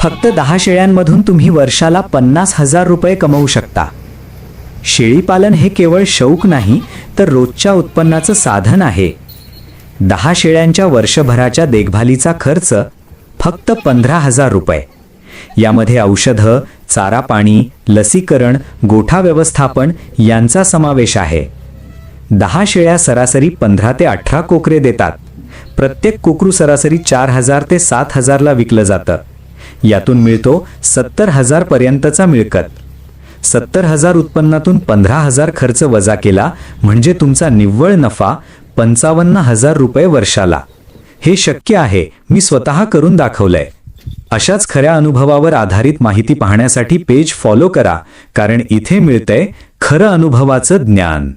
फक्त 10 शेळ्यांमधून तुम्ही वर्षाला 50,000 रुपये कमवू शकता. शेळीपालन हे केवळ शौक नाही, तर रोजच्या उत्पन्नाचं साधन आहे. 10 शेळ्यांच्या वर्षभराच्या देखभालीचा खर्च फक्त 15,000 रुपये. यामध्ये औषधं, चारा पाणी, लसीकरण, गोठा व्यवस्थापन यांचा समावेश आहे. 10 शेळ्या सरासरी 15 ते 18 कोकरे देतात. प्रत्येक कोकरू सरासरी 4,000 ते 7,000ला विकलं जातं. यातून मिळतो 70,000 पर्यंतचा मिळकत. 70,000 उत्पन्नातून 15,000 खर्च वजा केला म्हणजे तुमचा निव्वळ नफा 55,000 रुपये वर्षाला. हे शक्य आहे, मी स्वतः करून दाखवलंय. अशाच खऱ्या अनुभवावर आधारित माहिती पाहण्यासाठी पेज फॉलो करा, कारण इथे मिळतंय खरं अनुभवाचं ज्ञान.